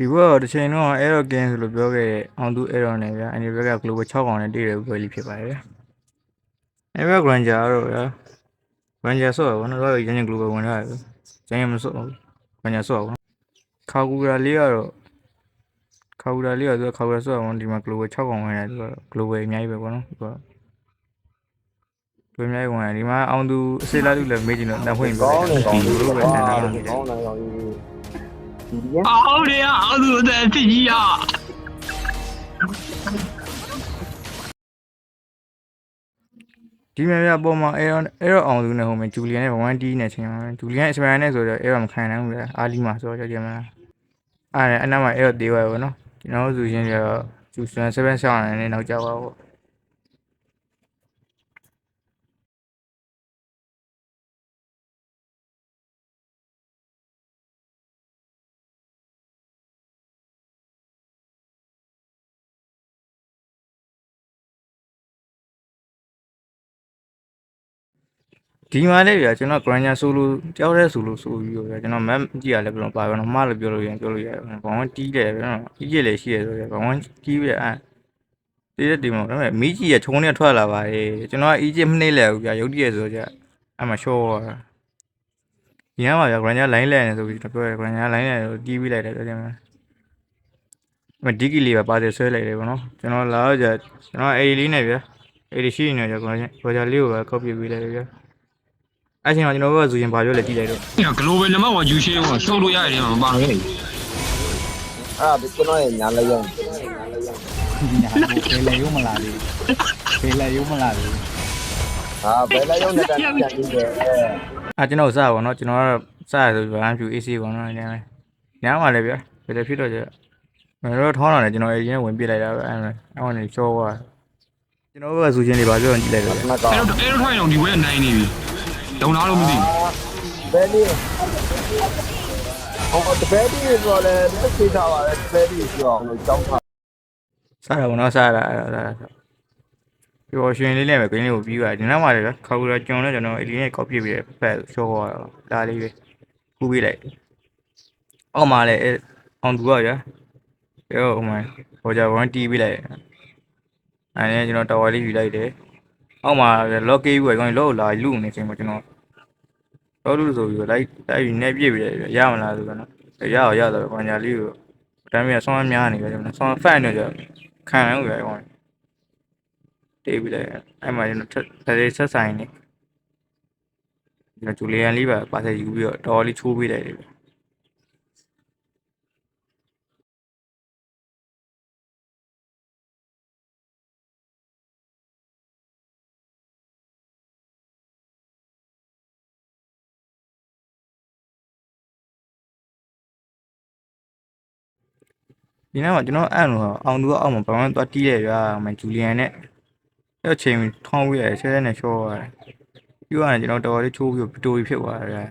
ဒီဘက်တစ်ချိန်တော့အဲ့တော့ကင်းဆိုလို့ပြောခဲ့တဲ့အောင်သူအဲ့တော့နဲ့ဗျာအနေဘက်က global 6កောင်နဲ့တည်တယ်ပွဲလေးဖြစ်ပါတယ်ဗျာအဲ့ဘက် granger တော့ဗျာ granger ဆော့ရပါတော့ရင်း global ဝင်လာတယ်ကျန်ရမဆော့ဘူး granger ဆော့ပါခါကူရာလေးကတော့ခါကူရာလေးကသူကခါကူရာဆော့အောင်ဒီမှာ global 6កောင်ဝင်တယ်သူက global အများကြီးပဲပေါ့နော်သူကသူအများကြီးဝင်တယ်ဒီမှာအောင်သူအစေလာလူလည်းမေးကြည့်တော့တန်ဖွင့်ပြလိုက်တာဒီလိုပဲဆန်တာနေတယ် ကောင်းတယ်ကောင်းကြီးဒီရ အော်လေအော်သူအသက်ဖြစ်ကြီးอ่ะ ဒီမှာပြပေါ်မှာအဲ့တော့အောင်သူနဲ့ဟိုမှာဂျူလီယန်နဲ့1D နဲ့ချိန်မှာဂျူလီယန်အစပန်နဲ့ဆိုတော့အဲ့တော့မခံနိုင်ဘူးဗျာအာလီမာဆိုတော့ကြည့်မလားအဲ့အနောက်မှာအဲ့တော့တေးသွားပဲနော်ကျွန်တော်တို့ဆိုရင်ကျတော့ဂျူစန်7ဆောင်းနေနောက်ကြပါပေါ့ဒီမှာလေဗျာကျွန်တော် granger solo တယောက်တည်း solo ဆိုပြီးတော့ဗျာကျွန်တော် map ကြည့်ရလဲဘယ်လိုပါပဲနော်မှားလို့ပြောလို့ရတယ်ဘာမှတီးတယ်ဗျာကြီးကြီးလည်းရှိရဆိုဗျာဘာမှတီးပြအဲ့တီးတဲ့ဒီမှာဒါပေမဲ့မီးကြီးရချုံနေထွက်လာပါတယ်ကျွန်တော်က Egypt မနှိမ့်လဲဘူးဗျာရုပ်တရက်ဆိုကြအဲ့မှာ show ဒီမှာဗျာ granger line လဲနေဆိုပြီးတော့ပြောတယ် granger line လဲတီးပြီးလိုက်တယ်ပြောတယ်မဒီကီလေးပါပါတယ်ဆွဲလိုက်တယ်ဗောနော်ကျွန်တော်လာတော့ကျွန်တော်အေဒီလေးနဲ့ဗျာအေဒီရှိနေကြgrangerလေးကိုပဲ copy ပေးလိုက်တယ်ဗျာအဲ့ချိန်မှာကျွန်တော်တို့ကဇူရင်ဘာပြောလဲကြည့်လိုက်တော့ global နံပါတ်1ယူရှင်းကိုရှုပ်လို့ရတယ်မှာမပါဘူး အဲ့ဒါကျွန်တော်ရဲ့ညာလက်ရုံ ဒီညာဘယ်လေရုံမလာသေးဘယ်လေရုံမလာသေး ဟာဘယ်လက်ရုံနဲ့တန်းပြန်ပြီးတယ် ကျွန်တော်စပါဗောနော်ကျွန်တော်ကတော့စရဆိုဘာမှပြူ AC ဗောနော်ညမှာလည်းဗျာဘယ်လိုဖြစ်တော့ကြမင်းတို့ထောင်းလာတယ်ကျွန်တော်အရင်ဝင်ပြလိုက်တာပဲအဲ့ဝင်နေချောသွားကျွန်တော်တို့ကဇူရင်တွေဘာပြောကြည့်လိုက်တော့ မကောင်း အဲ့တော့ထိုင်အောင်ဒီဘက်နိုင်နေပြီလုံလားလို့မသိ ဘယ်လေးဟိုတပည့်ဒီဆိုလည်းတက်သေးတာပါလေတပည့်ဒီဆိုအောင်လို့ကြောင်းထား စတာဗောနော်စတာအဲ့ပြောရှင်လေးနဲ့ပဲဂိမ်းလေးကိုပြီးသွားဒီနောက်မှာလည်းခေါက်ရကျွန်တော်အရင်က copy ပြီးတယ်ဖက်ချောသွားတာဒါလေးပဲကူးပေးလိုက်အောက်မှာလည်းအောင်သူကဗျာပြောဟိုမှာဟိုကြ1တီးပေးလိုက်အဲ့ကျွန်တော်တာဝါလေးယူလိုက်တယ်အောက်မှာ lock ကေးပြီးတော့လောလာလူနေချိန်မှာကျွန်တော်တော့လူဆိုပြီးလိုက်နေပြည့်ပြီးရမလားဆိုတော့နော်ရတော့ဘာညာလေးကိုတမ်းပြန်ဆောင်းများနေပဲကျွန်တော်ဆောင်းဖတ်နေကြခံရဦးရအောင်တေးပြီးလိုက်အဲ့မှာကျွန်တော်တရေဆက်ဆိုင်နေကျွန်တော်ဂျူလီယန်လေးပါဆက်ယူပြီးတော့တော်လေးချိုးပေးလိုက်တယ်ဒီနောက်မှာကျွန်တော်အဲ့လိုအောင်သူကအောက်မှာဘာမှသွားတီးတယ်ဗျာမဂျူလီယန်နဲ့အဲ့ချိန်ထောင်းပြီးရတယ်ဆဲနဲ့ရှော့ရတယ်ပြီးတော့ကျွန်တော်တော်လေးချိုးပြီးဗီတိုရီဖြစ်သွားတယ်